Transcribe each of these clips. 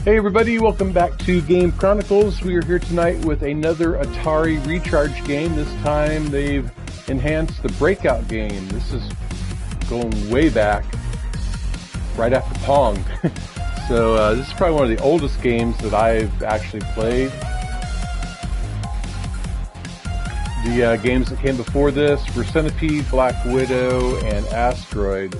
Hey everybody, welcome back to Game Chronicles. We are here tonight with another Atari Recharge game. This time they've enhanced the Breakout game. This is going way back, right after Pong. So this is probably one of the oldest games that I've actually played. The games that came before this were Centipede, Black Widow, and Asteroids.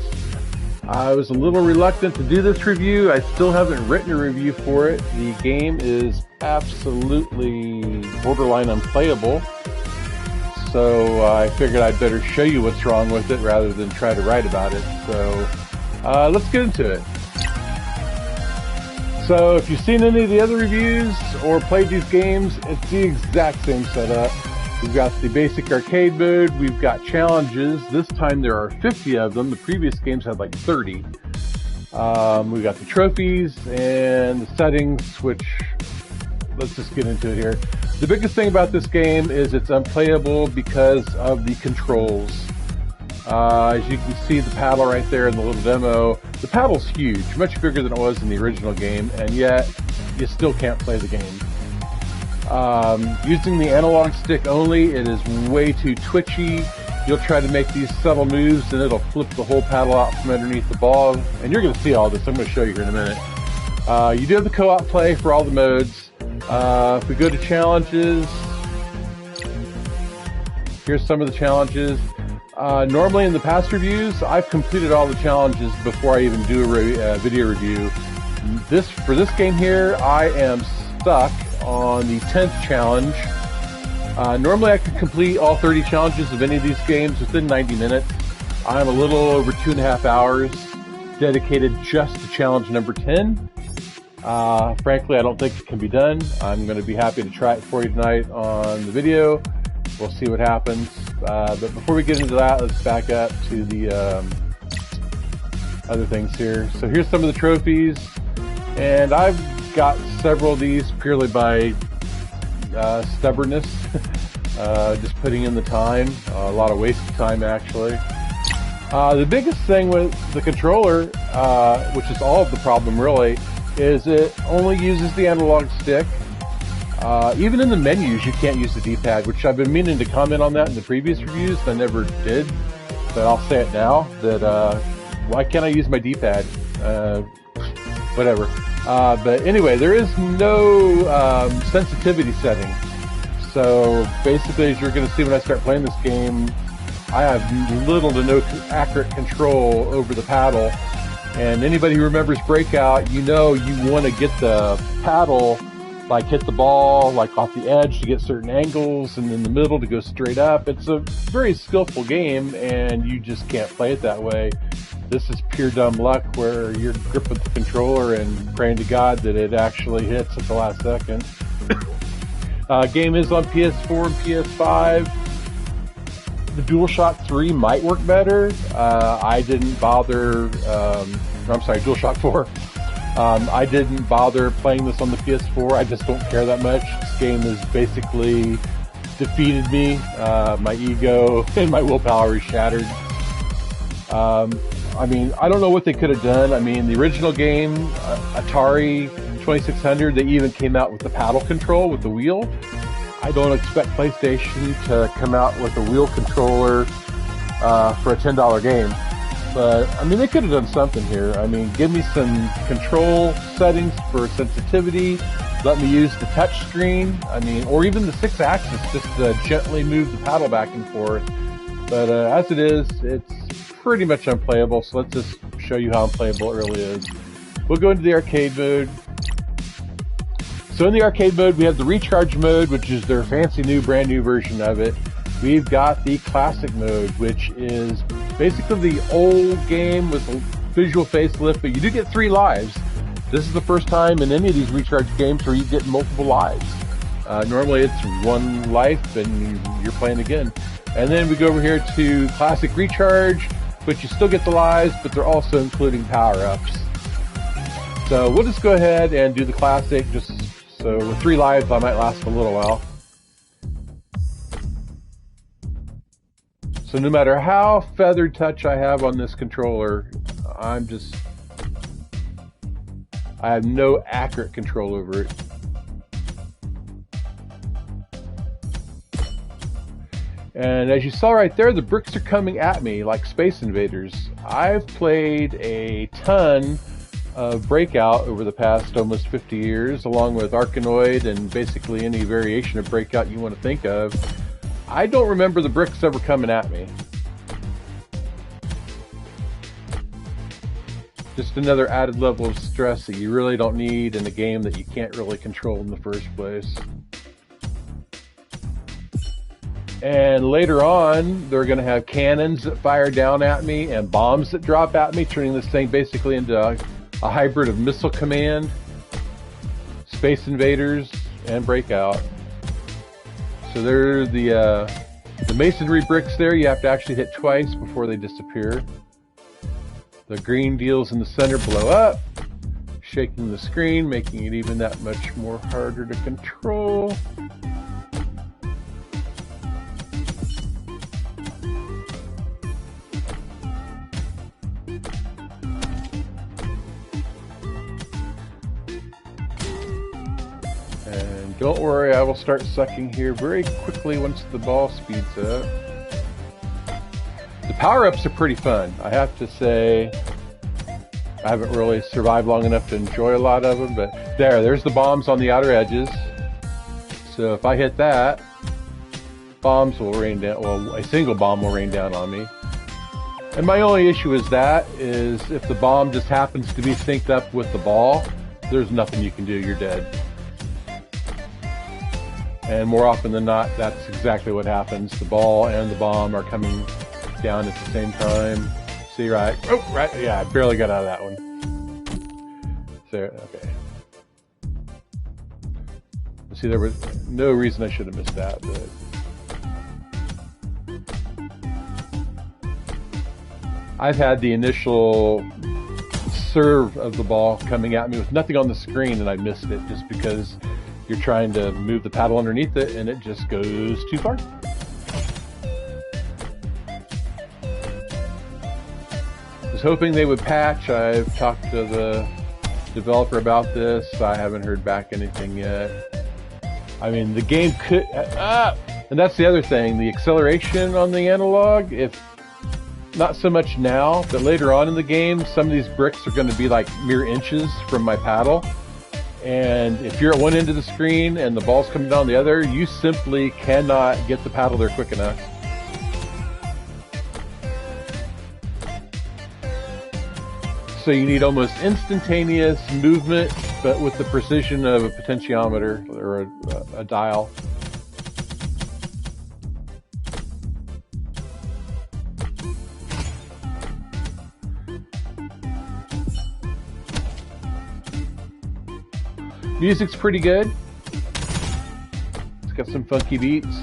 I was a little reluctant to do this review. I still haven't written a review for it. The game is absolutely borderline unplayable. So I figured I'd better show you what's wrong with it rather than try to write about it. So let's get into it. So if you've seen any of the other reviews or played these games, it's the exact same setup. We've got the basic arcade mode, we've got challenges. This time there are 50 of them. The previous games had like 30. We've got the trophies and the settings, which, let's just get into it here. The biggest thing about this game is it's unplayable because of the controls. As you can see the paddle right there in the little demo, the paddle's huge, much bigger than it was in the original game, and yet you still can't play the game. Using the analog stick only, it is way too twitchy. You'll try to make these subtle moves and it'll flip the whole paddle out from underneath the ball. And you're going to see all this. I'm going to show you here in a minute. You do have the co-op play for all the modes. If we go to challenges, here's some of the challenges. Normally in the past reviews, I've completed all the challenges before I even do a video review. For this game here, I am stuck on the 10th challenge. Normally I could complete all 30 challenges of any of these games within 90 minutes. I'm a little over 2.5 hours dedicated just to challenge number 10. Frankly, I don't think it can be done. I'm going to be happy to try it for you tonight on the video. We'll see what happens. But before we get into that, let's back up to the other things here. So here's some of the trophies, and I've got several of these purely by stubbornness, just putting in the time, a lot of wasted time actually. The biggest thing with the controller, which is all of the problem really, is it only uses the analog stick. Even in the menus you can't use the D-pad, which I've been meaning to comment on that in the previous reviews, I never did, but I'll say it now, that why can't I use my D-pad? Whatever. But anyway, there is no sensitivity setting. So basically, as you're going to see when I start playing this game, I have little to no accurate control over the paddle. And anybody who remembers Breakout, you know you want to get the paddle, like hit the ball, like off the edge to get certain angles, and in the middle to go straight up. It's a very skillful game, and you just can't play it that way. This is pure dumb luck where you're gripping the controller and praying to God that it actually hits at the last second. Game is on PS4 and PS5. The DualShock 3 might work better. I didn't bother, DualShock 4. I didn't bother playing this on the PS4. I just don't care that much. This game has basically defeated me. My ego and my willpower is shattered. I mean, I don't know what they could have done. I mean, the original game, Atari 2600, they even came out with the paddle control with the wheel. I don't expect PlayStation to come out with a wheel controller for a $10 game. But, I mean, they could have done something here. I mean, give me some control settings for sensitivity. Let me use the touch screen. I mean, or even the 6-axis, just to gently move the paddle back and forth. But as it is, it's pretty much unplayable, so let's just show you how unplayable it really is. We'll go into the arcade mode. So in the arcade mode, we have the recharge mode, which is their fancy new, brand new version of it. We've got the classic mode, which is basically the old game with a visual facelift, but you do get 3 lives. This is the first time in any of these recharge games where you get multiple lives. Normally it's 1 life and you're playing again. And then we go over here to classic recharge, but you still get the lives, but they're also including power-ups. So we'll just go ahead and do the classic, just so with 3 lives I might last a little while. So no matter how feathered touch I have on this controller, I'm just I have no accurate control over it. And as you saw right there, the bricks are coming at me like Space Invaders. I've played a ton of Breakout over the past almost 50 years, along with Arkanoid and basically any variation of Breakout you want to think of. I don't remember the bricks ever coming at me. Just another added level of stress that you really don't need in a game that you can't really control in the first place. And later on, they're going to have cannons that fire down at me and bombs that drop at me, turning this thing basically into a hybrid of Missile Command, Space Invaders, and Breakout. So there are the masonry bricks there. You have to actually hit twice before they disappear. The green deals in the center blow up, shaking the screen, making it even that much more harder to control. And don't worry, I will start sucking here very quickly once the ball speeds up. The power-ups are pretty fun. I have to say, I haven't really survived long enough to enjoy a lot of them, but there's the bombs on the outer edges. So if I hit that, bombs will rain down, well, a single bomb will rain down on me. And my only issue is if the bomb just happens to be synced up with the ball, there's nothing you can do, you're dead. And more often than not, that's exactly what happens. The ball and the bomb are coming down at the same time. See, right? Oh, right. Yeah, I barely got out of that one. So, okay. See, there was no reason I should have missed that, but I've had the initial serve of the ball coming at me with nothing on the screen, and I missed it just because you're trying to move the paddle underneath it, and it just goes too far. I was hoping they would patch. I've talked to the developer about this. I haven't heard back anything yet. I mean, the game could... and that's the other thing. The acceleration on the analog, if not so much now, but later on in the game, some of these bricks are going to be like mere inches from my paddle. And if you're at one end of the screen and the ball's coming down the other, you simply cannot get the paddle there quick enough. So you need almost instantaneous movement, but with the precision of a potentiometer or a dial. Music's pretty good. It's got some funky beats.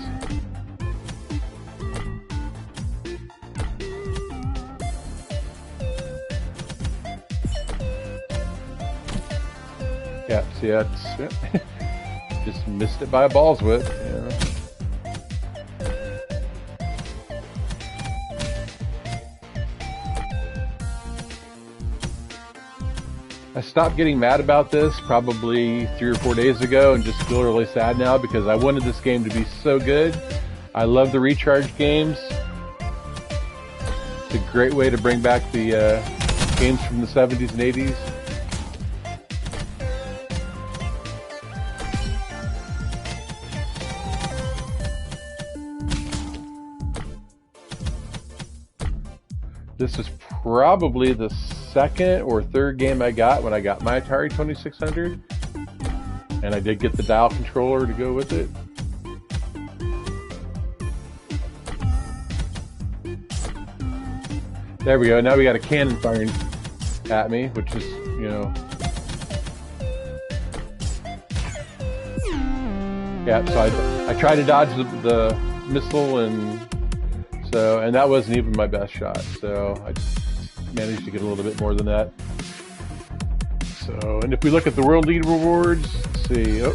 Yeah, see, that's just missed it by a ball's width. Yeah. I stopped getting mad about this probably 3 or 4 days ago and just feel really sad now because I wanted this game to be so good. I love the recharge games. It's a great way to bring back the games from the 70s and 80s. This is probably the second or third game I got when I got my Atari 2600, and I did get the dial controller to go with it. There we go. Now we got a cannon firing at me, which is, you know, yeah. So I tried to dodge the missile, and that wasn't even my best shot. So I managed to get a little bit more than that. So, and if we look at the world lead rewards, let's see. Oh.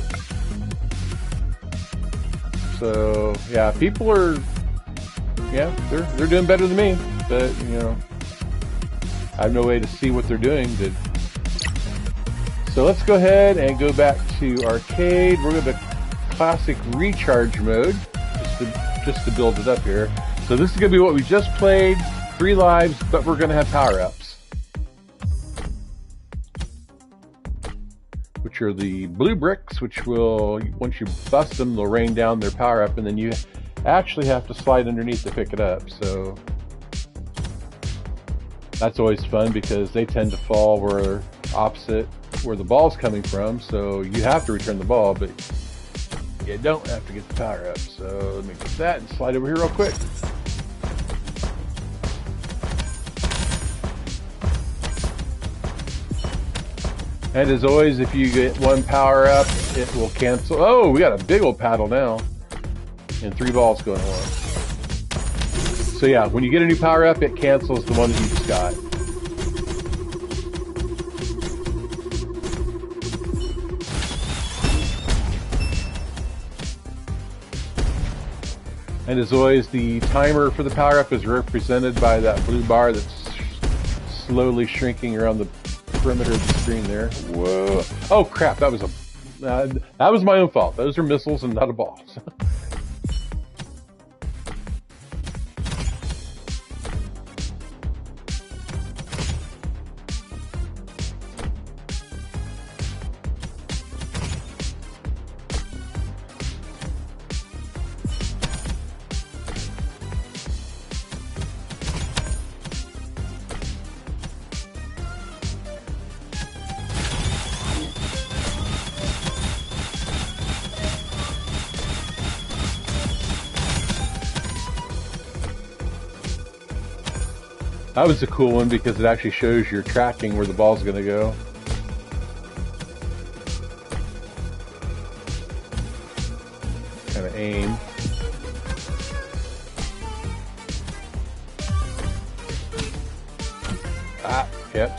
So yeah, people are, yeah, they're doing better than me, but you know, I have no way to see what they're doing to So let's go ahead and go back to arcade. We're going to classic recharge mode just to build it up here. So this is going to be what we just played, 3 lives, but we're going to have power-ups, which are the blue bricks, which will, once you bust them, they'll rain down their power-up, and then you actually have to slide underneath to pick it up. So that's always fun because they tend to fall where opposite where the ball's coming from, so you have to return the ball, but you don't have to get the power up. So let me get that and slide over here real quick. And as always, if you get 1 power up, it will cancel. Oh, we got a big old paddle now, and 3 balls going on. So yeah, when you get a new power up, it cancels the one that you just got. And as always, the timer for the power-up is represented by that blue bar that's slowly shrinking around the perimeter of the screen there. Whoa! Oh crap! That was my own fault. Those are missiles and not a ball. That was a cool one because it actually shows you're tracking where the ball's going to go. Kind of aim. Ah, yep.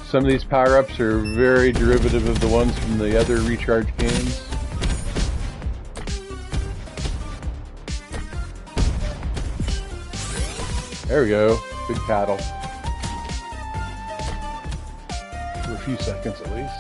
Some of these power-ups are very derivative of the ones from the other recharge games. There we go. Big paddle. For a few seconds at least.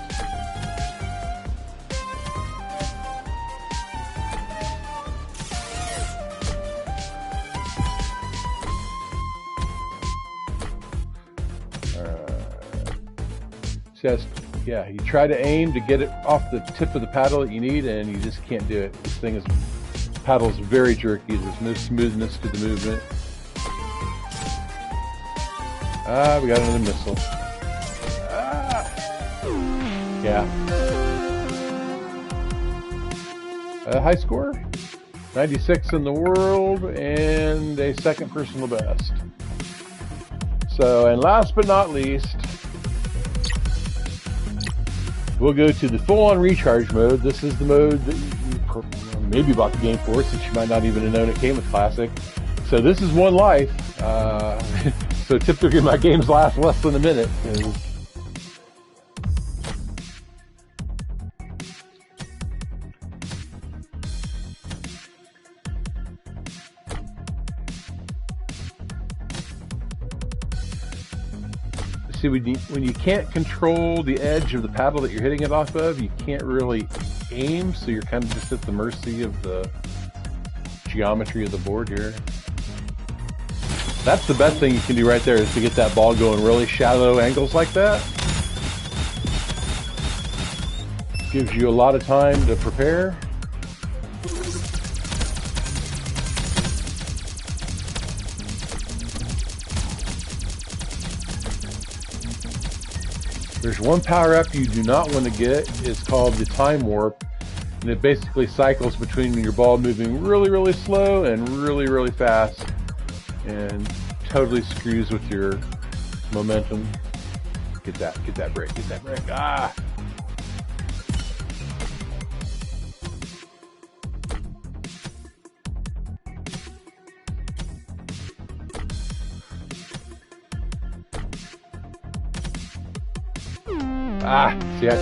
Just, yeah, you try to aim to get it off the tip of the paddle that you need, and you just can't do it. This thing is, paddle's very jerky. There's no smoothness to the movement. Ah, we got another missile. Ah! Yeah. High score? 96 in the world, and a second personal best. So, and last but not least, we'll go to the full-on recharge mode. This is the mode that you maybe bought the game for, since you might not even have known it came with Classic. So this is 1 life. So typically my games last less than a minute. See, when you can't control the edge of the paddle that you're hitting it off of, you can't really aim, so you're kind of just at the mercy of the geometry of the board here. That's the best thing you can do right there, is to get that ball going really shallow angles like that. Gives you a lot of time to prepare. There's one power-up you do not want to get. It's called the Time Warp, and it basically cycles between your ball moving really, really slow and really, really fast, and totally screws with your momentum. Get that break, get that break. Ah! Ah, see, I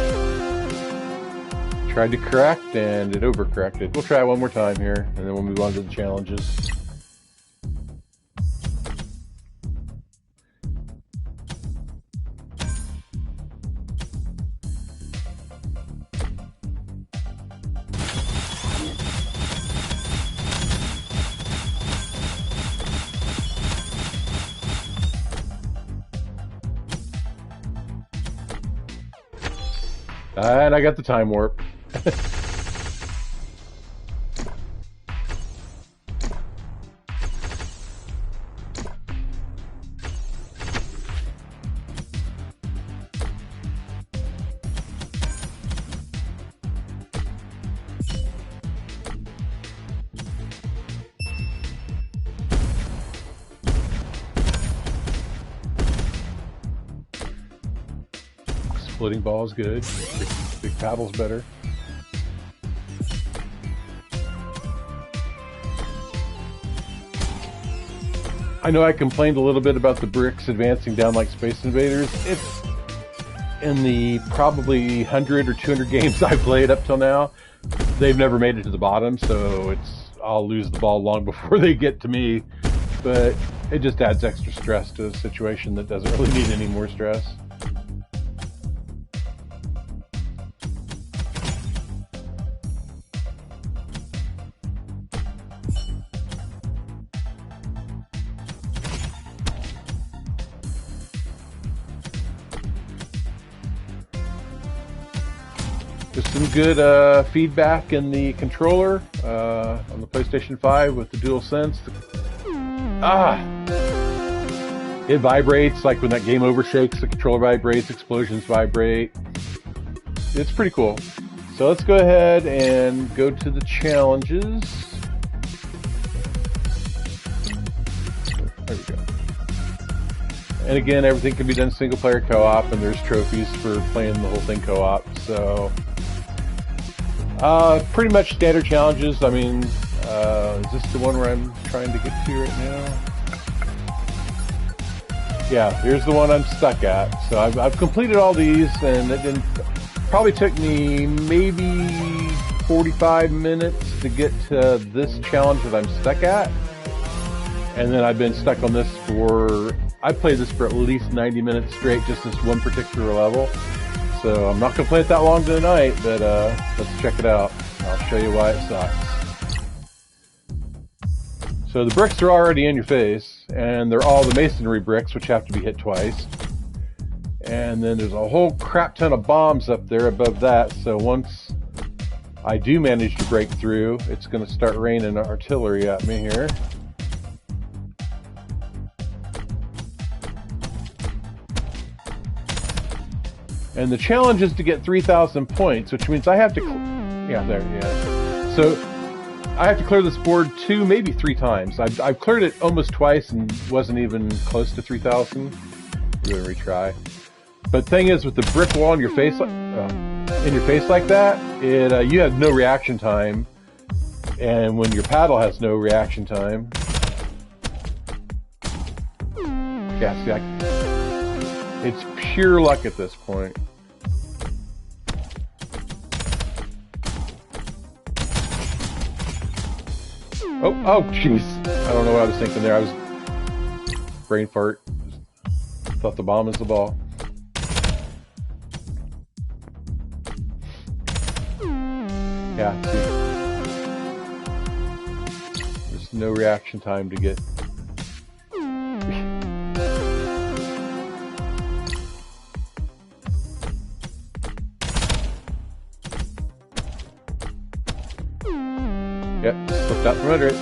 tried to correct and it overcorrected. We'll try it one more time here, and then we'll move on to the challenges. And I got the time warp. Exploding ball is good. Big paddle's better. I know I complained a little bit about the bricks advancing down like Space Invaders. It's in the probably 100 or 200 games I've played up till now. They've never made it to the bottom, so I'll lose the ball long before they get to me. But it just adds extra stress to a situation that doesn't really need any more stress. Just some good feedback in the controller on the PlayStation 5 with the DualSense. It vibrates, like when that game over shakes, the controller vibrates, explosions vibrate. It's pretty cool. So let's go ahead and go to the challenges. There we go. And again, everything can be done single player co-op, and there's trophies for playing the whole thing co-op. So pretty much standard challenges. I mean, is this the one where I'm trying to get to right now? Yeah, here's the one I'm stuck at. So I've completed all these, and it probably took me maybe 45 minutes to get to this challenge that I'm stuck at. And then I've been stuck on this I played this for at least 90 minutes straight, just this one particular level. So I'm not going to play it that long tonight, but let's check it out. I'll show you why it sucks. So the bricks are already in your face, and they're all the masonry bricks, which have to be hit twice. And then there's a whole crap ton of bombs up there above that, so once I do manage to break through, it's going to start raining artillery at me here. And the challenge is to get 3,000 points, which means I have to... So I have to clear this board 2, maybe 3 times. I've cleared it almost twice and wasn't even close to 3,000. We're going to retry. But the thing is, with the brick wall in your face like that, you have no reaction time. And when your paddle has no reaction time... Yeah, see, it's pure luck at this point. Oh, jeez. I don't know what I was thinking there. I was... brain fart. Thought the bomb was the ball. Yeah, see. There's no reaction time to get... Yep, slipped out from under it.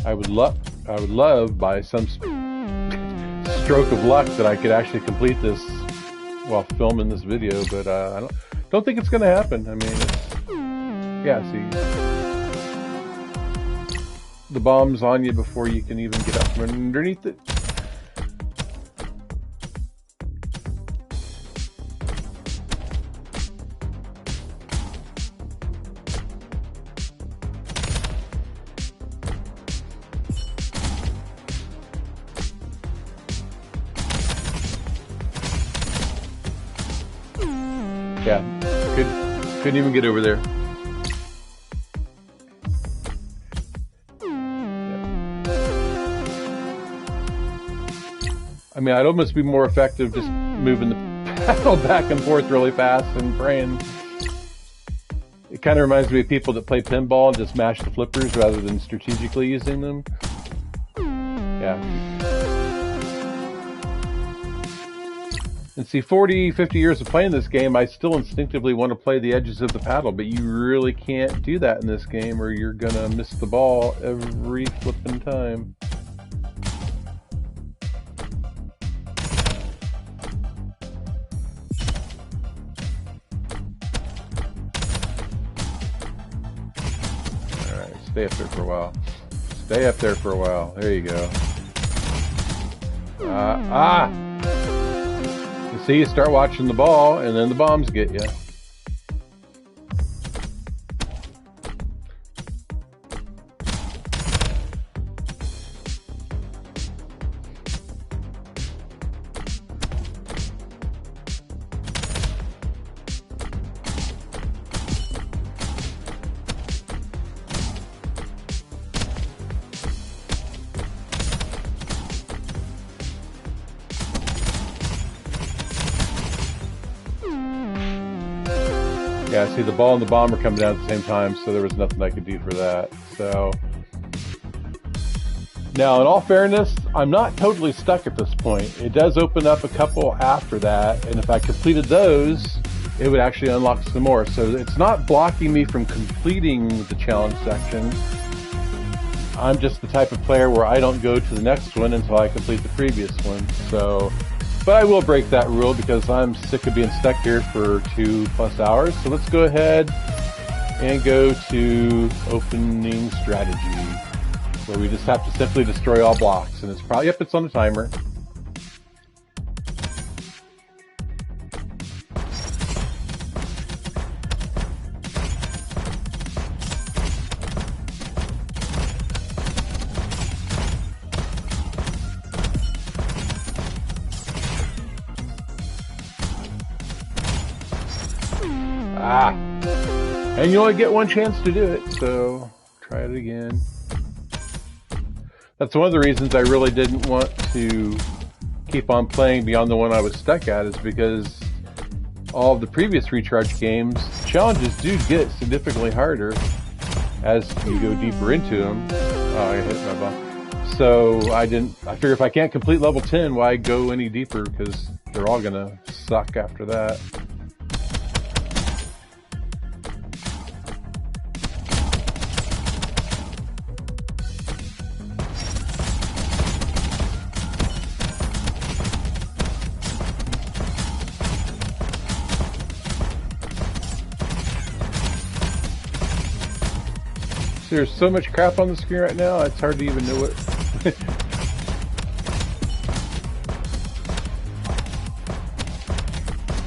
I would love by some stroke of luck that I could actually complete this while filming this video, but I don't think it's going to happen. I mean, yeah, see. The bomb's on you before you can even get up from underneath it. Yeah, couldn't even get over there. I mean, I'd almost be more effective just moving the paddle back and forth really fast and praying. It kind of reminds me of people that play pinball and just mash the flippers rather than strategically using them. Yeah. And see, 40, 50 years of playing this game, I still instinctively want to play the edges of the paddle, but you really can't do that in this game or you're going to miss the ball every flipping time. Stay up there for a while. Stay up there for a while. There you go. You see, you start watching the ball, and then the bombs get you. Yeah, see, the ball and the bomb are coming down at the same time, so there was nothing I could do for that. So now, in all fairness, I'm not totally stuck at this point. It does open up a couple after that, and if I completed those, it would actually unlock some more. So it's not blocking me from completing the challenge section. I'm just the type of player where I don't go to the next one until I complete the previous one. So, but I will break that rule because I'm sick of being stuck here for 2+ hours. So let's go ahead and go to opening strategy, where we just have to simply destroy all blocks. And it's probably, yep, it's on the timer. And you only get one chance to do it, so try it again. That's one of the reasons I really didn't want to keep on playing beyond the one I was stuck at, is because all of the previous Recharge games, challenges do get significantly harder as you go deeper into them. Oh, I hit my ball. So I figure if I can't complete level 10, why go any deeper? Because they're all gonna suck after that. There's so much crap on the screen right now, it's hard to even know what.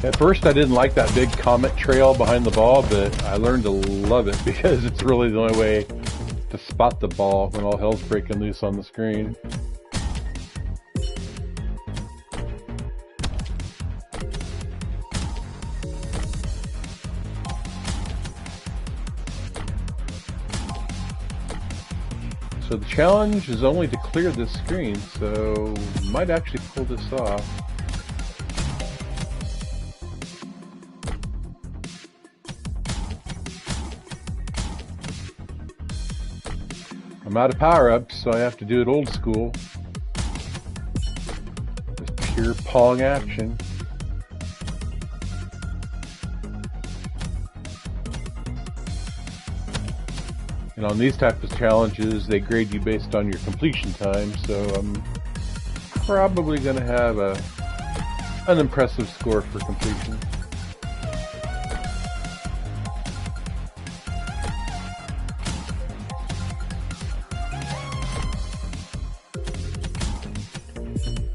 At first I didn't like that big comet trail behind the ball, but I learned to love it because it's really the only way to spot the ball when all hell's breaking loose on the screen. So the challenge is only to clear this screen, so might actually pull this off. I'm out of power-ups, so I have to do it old school. Just pure Pong action. And on these types of challenges, they grade you based on your completion time, so I'm probably going to have an unimpressive score for completion.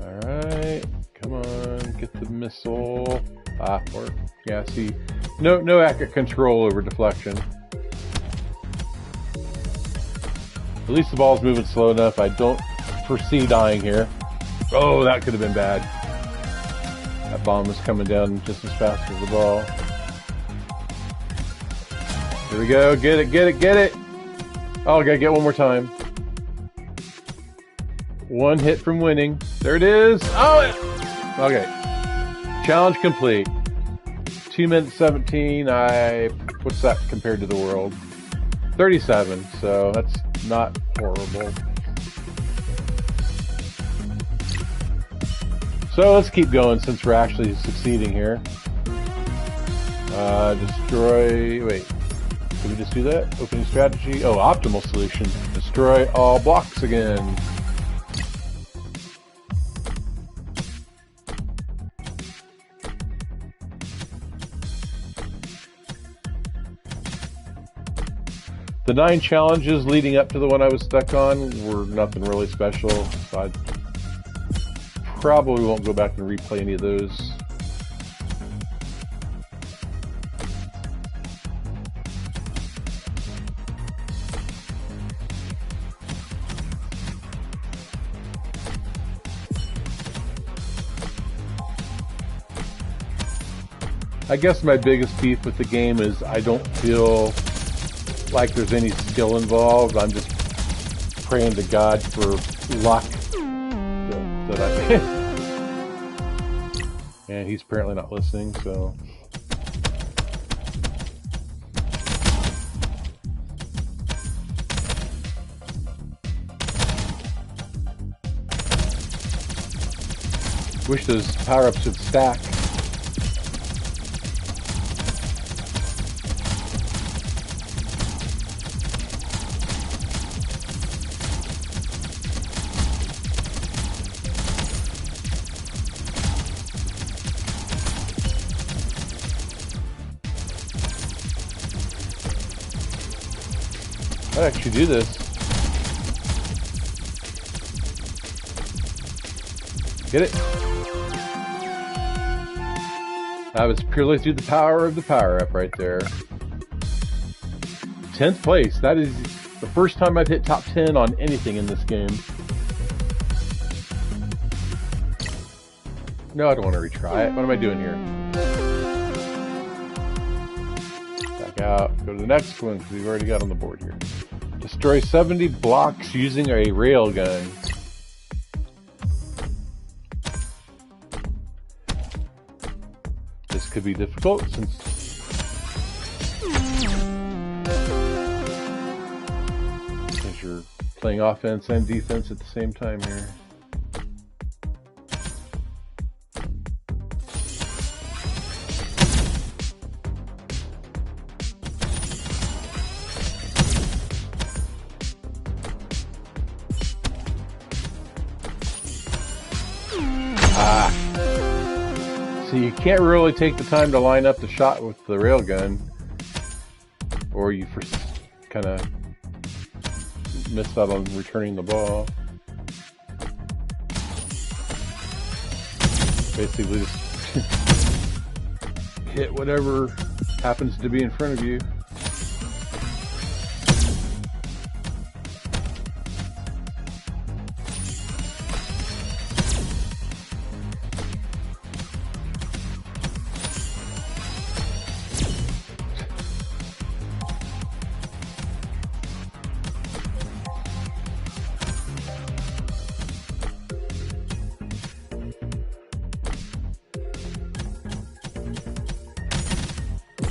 Alright, come on, get the missile. Or, yeah, see, no accurate control over deflection. At least the ball's moving slow enough. I don't foresee dying here. Oh, that could have been bad. That bomb was coming down just as fast as the ball. Here we go. Get it, get it, get it. Oh, I gotta get one more time. One hit from winning. There it is. Oh, okay. Challenge complete. 2 minutes 17. What's that compared to the world? 37. So that's not horrible. So let's keep going since we're actually succeeding here. Destroy. Wait. Did we just do that? Opening strategy. Oh, optimal solution. Destroy all blocks again. The 9 challenges leading up to the one I was stuck on were nothing really special, so I probably won't go back and replay any of those. I guess my biggest beef with the game is I don't feel like there's any skill involved. I'm just praying to God for luck that I and he's apparently not listening, so wish those power-ups would stack. I'd actually do this. Get it? That was purely through the power of the power-up right there. 10th place. That is the first time I've hit top 10 on anything in this game. No, I don't want to retry it. What am I doing here? Back out. Go to the next one because we've already got on the board here. Destroy 70 blocks using a rail gun. This could be difficult since you're playing offense and defense at the same time here. So you can't really take the time to line up the shot with the railgun, or you kind of miss out on returning the ball. Basically just hit whatever happens to be in front of you.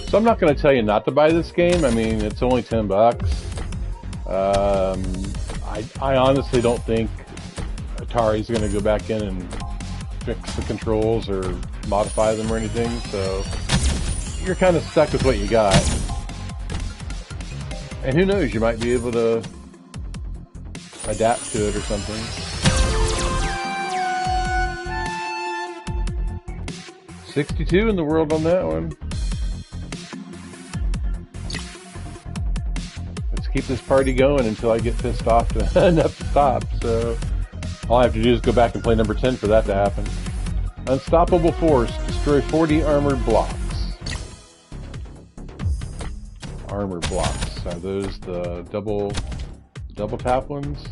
So I'm not going to tell you not to buy this game. I mean, it's only $10. I honestly don't think Atari's going to go back in and fix the controls or modify them or anything. So you're kind of stuck with what you got. And who knows, you might be able to adapt to it or something. $62 in the world on that one. Keep this party going until I get pissed off enough to stop. So all I have to do is go back and play number 10 for that to happen. Unstoppable Force. Destroy 40 armored blocks. Armor blocks. Are those the double tap ones?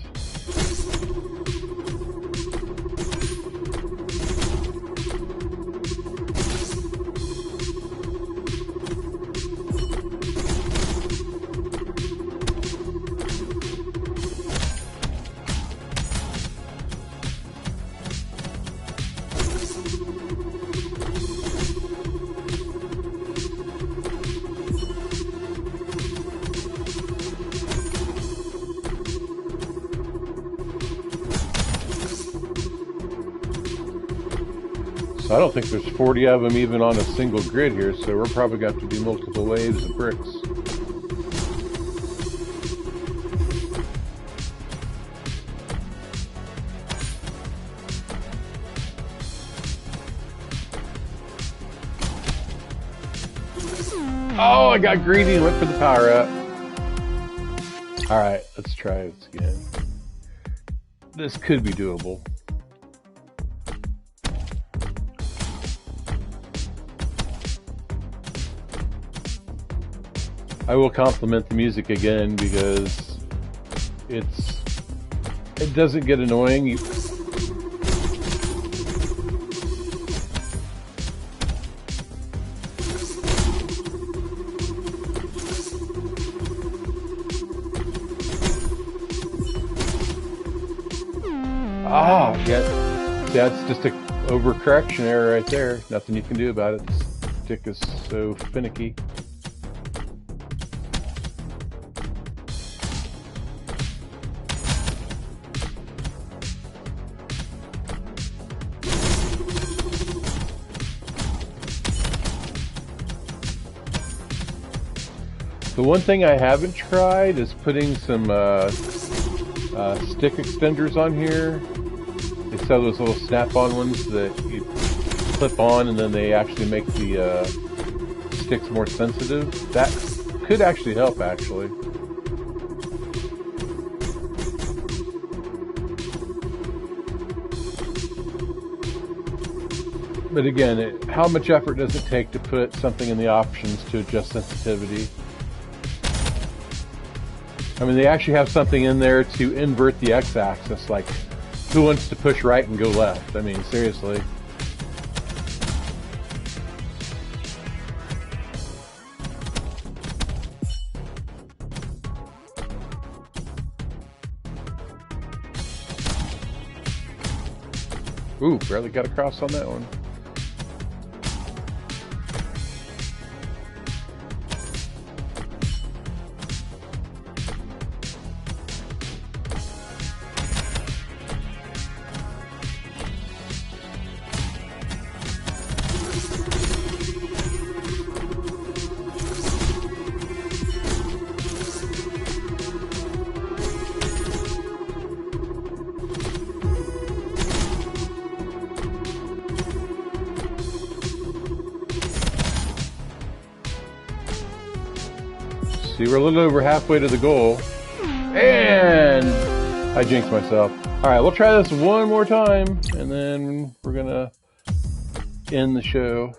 I don't think there's 40 of them even on a single grid here, so we're probably going to have to do multiple waves of bricks. Oh, I got greedy and went for the power up. Alright, let's try this again. This could be doable. I will compliment the music again because it doesn't get annoying. Ah, yeah, that's just an overcorrection error right there. Nothing you can do about it. This stick is so finicky. The one thing I haven't tried is putting some stick extenders on here. They sell those little snap-on ones that you clip on and then they actually make the sticks more sensitive. That could actually help, actually. But again, how much effort does it take to put something in the options to adjust sensitivity? I mean, they actually have something in there to invert the x-axis, like who wants to push right and go left? I mean, seriously. Ooh, barely got across on that one. See, we're a little over halfway to the goal. And I jinxed myself. Alright, we'll try this one more time, and then we're gonna end the show.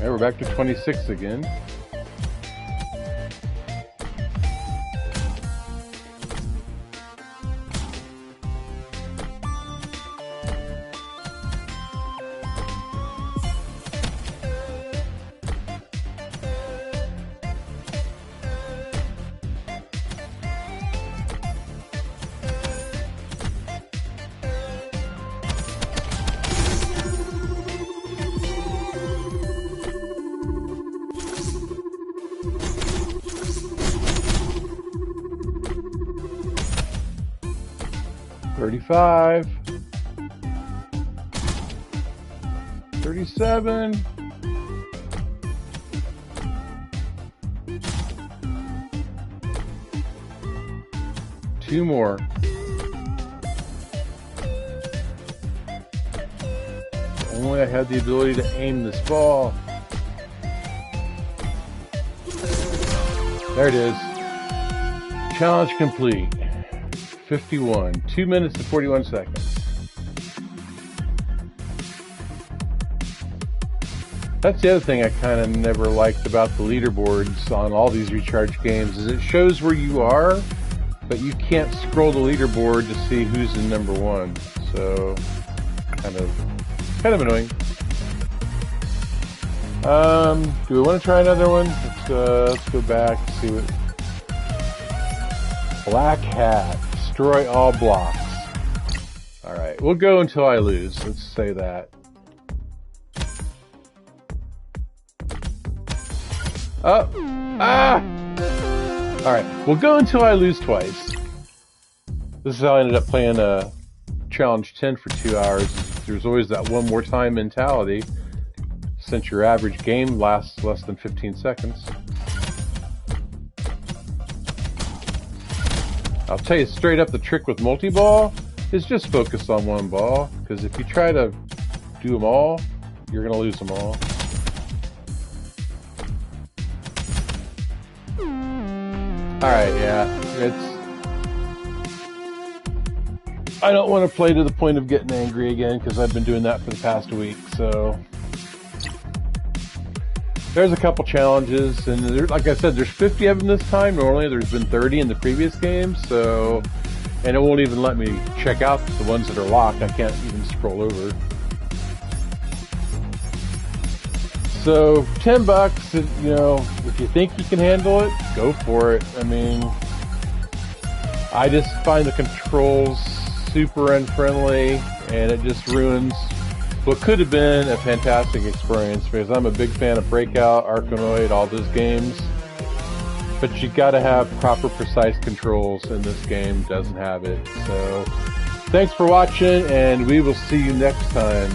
Alright, we're back to 26 again. 35, 37, 2 more. If only I had the ability to aim this ball. There it is. Challenge complete. 51. 2 minutes and 41 seconds. That's the other thing I kind of never liked about the leaderboards on all these recharge games is it shows where you are, but you can't scroll the leaderboard to see who's in number 1. So kind of annoying. Do we want to try another one? Let's go back and see what. Black Hat. Destroy all blocks. Alright, we'll go until I lose. Let's say that. Oh! Ah! Alright, we'll go until I lose twice. This is how I ended up playing Challenge 10 for 2 hours. There's always that one more time mentality, since your average game lasts less than 15 seconds. I'll tell you straight up, the trick with multi-ball is just focus on one ball, because if you try to do them all, you're going to lose them all. Alright, yeah, I don't want to play to the point of getting angry again, because I've been doing that for the past week, so. There's a couple challenges, and there, like I said, there's 50 of them this time. Normally there's been 30 in the previous game, so, and it won't even let me check out the ones that are locked. I can't even scroll over. So, $10, you know, if you think you can handle it, go for it. I mean, I just find the controls super unfriendly, and it just ruins what could have been a fantastic experience, because I'm a big fan of Breakout, Arkanoid, all those games. But you gotta have proper, precise controls, and this game doesn't have it. So, thanks for watching, and we will see you next time.